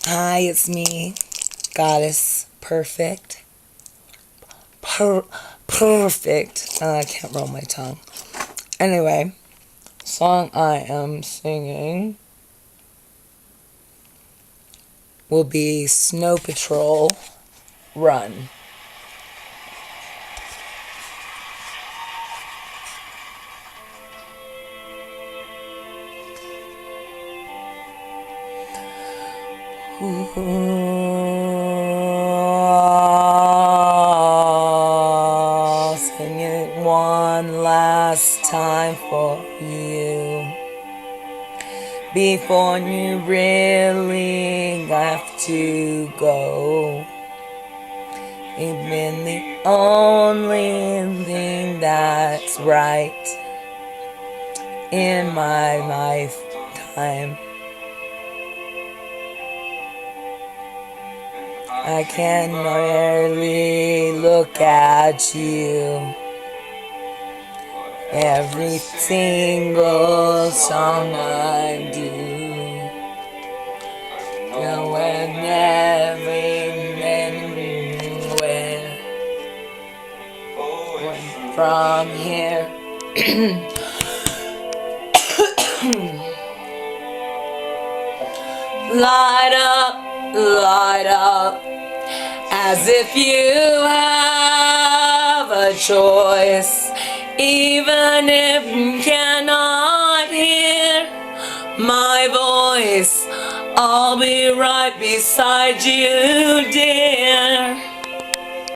Hi, it's me, Goddess Purrfekt. Purrfekt. I can't roll my tongue. Anyway, song I am singing will be Snow Patrol Run. Sing it one last time for you before you really have to go. You've been the only thing that's right in my lifetime. I can rarely look at you. Every single song I do, and every anywhere from here. Light up, as if you have a choice, even if you cannot hear my voice. I'll be right beside you, dear.